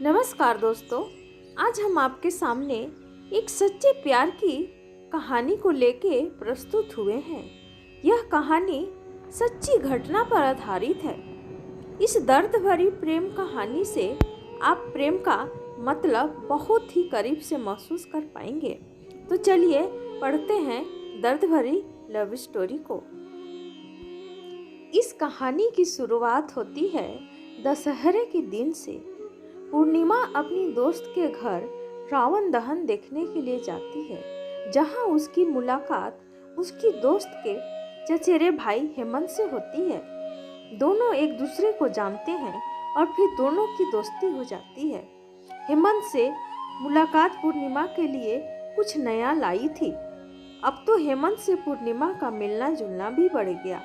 नमस्कार दोस्तों, आज हम आपके सामने एक सच्चे प्यार की कहानी को लेके प्रस्तुत हुए हैं। यह कहानी सच्ची घटना पर आधारित है। इस दर्द भरी प्रेम कहानी से आप प्रेम का मतलब बहुत ही करीब से महसूस कर पाएंगे। तो चलिए पढ़ते हैं दर्द भरी लव स्टोरी को। इस कहानी की शुरुआत होती है दशहरे के दिन से। पूर्णिमा अपनी दोस्त के घर रावण दहन देखने के लिए जाती है, जहां उसकी मुलाकात उसकी दोस्त के चचेरे भाई हेमंत से होती है। दोनों एक दूसरे को जानते हैं और फिर दोनों की दोस्ती हो जाती है। हेमंत से मुलाकात पूर्णिमा के लिए कुछ नया लाई थी। अब तो हेमंत से पूर्णिमा का मिलना जुलना भी बढ़ गया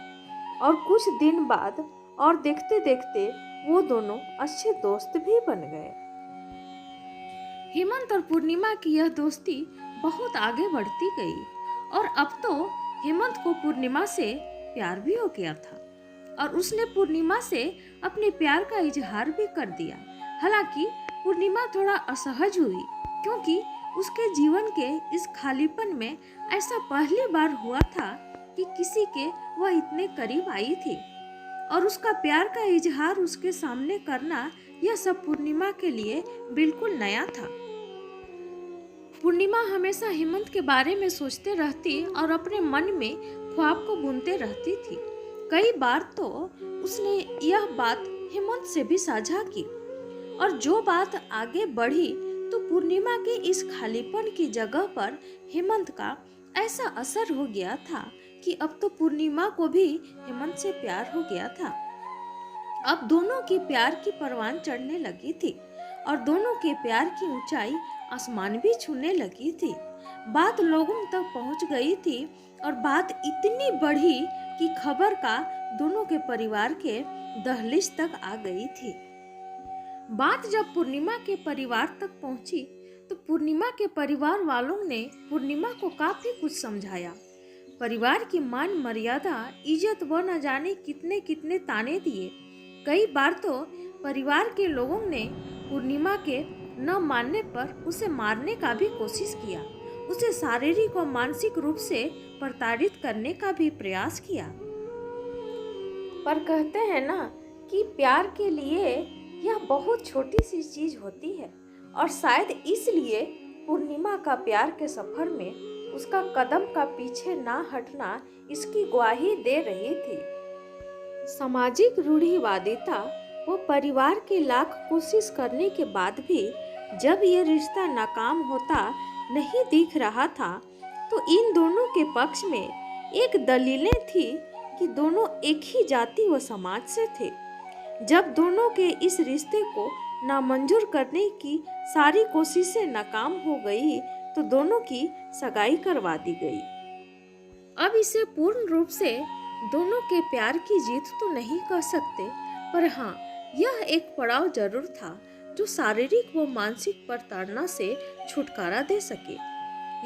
और कुछ दिन बाद और देखते देखते वो दोनों अच्छे दोस्त भी बन गए। हेमंत और पूर्णिमा की यह दोस्ती बहुत आगे बढ़ती गई और अब तो हेमंत को पूर्णिमा से प्यार भी हो गया था और उसने पूर्णिमा से अपने प्यार का इजहार भी कर दिया। हालांकि पूर्णिमा थोड़ा असहज हुई, क्योंकि उसके जीवन के इस खालीपन में ऐसा पहली बार हुआ था कि किसी के वह इतने करीब आई थी और उसका प्यार का इजहार उसके सामने करना, यह सब पूर्णिमा के लिए बिल्कुल नया था। पूर्णिमा हमेशा हेमंत के बारे में सोचते रहती और अपने मन में ख्वाब को बुनते रहती थी। कई बार तो उसने यह बात हेमंत से भी साझा की और जो बात आगे बढ़ी तो पूर्णिमा के इस खालीपन की जगह पर हेमंत का ऐसा असर हो गया था कि अब तो पूर्णिमा को भी हेमंत से प्यार हो गया था। अब दोनों की प्यार की परवान चढ़ने लगी थी और दोनों के प्यार की ऊंचाई आसमान भी छूने लगी थी। बात लोगों तक पहुंच गई थी और बात इतनी बढ़ी कि खबर का दोनों के परिवार के दहलीज तक आ गई थी। बात जब पूर्णिमा के परिवार तक पहुंची तो पूर्णिमा के परिवार वालों ने पूर्णिमा को काफी कुछ समझाया। परिवार की मान मर्यादा, इज्जत व न जाने कितने कितने ताने दिए। कई बार तो परिवार के लोगों ने पूर्णिमा के न मानने पर उसे मारने का भी कोशिश किया, उसे शारीरिक और मानसिक रूप से प्रताड़ित करने का भी प्रयास किया। पर कहते हैं ना कि प्यार के लिए यह बहुत छोटी सी चीज होती है और शायद इसलिए पूर्णिमा का प्यार के सफर में उसका कदम का पीछे ना हटना इसकी गवाही दे रही थी। सामाजिक रूढ़िवादिता व परिवार की लाख कोशिश करने के बाद भी जब यह रिश्ता नाकाम होता नहीं दिख रहा था तो इन दोनों के पक्ष में एक दलीलें थी कि दोनों एक ही जाति व समाज से थे। जब दोनों के इस रिश्ते को नामंजूर करने की सारी कोशिशें नाकाम हो गई तो दोनों की सगाई करवा दी गई। अब इसे पूर्ण रूप से दोनों के प्यार की जीत तो नहीं कह सकते, पर हाँ, यह एक पड़ाव जरूर था जो शारीरिक व मानसिक प्रताड़ना से छुटकारा दे सके।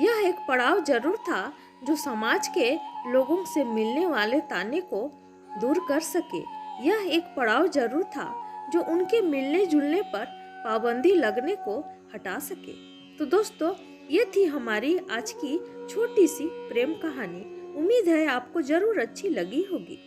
यह एक पड़ाव जरूर था जो समाज के लोगों से मिलने वाले ताने को दूर कर सके। यह एक पड़ाव जरूर था जो उनके मिलने जुलने पर पाबंदी लगने को हटा सके। तो दोस्तों, ये थी हमारी आज की छोटी सी प्रेम कहानी। उम्मीद है आपको जरूर अच्छी लगी होगी।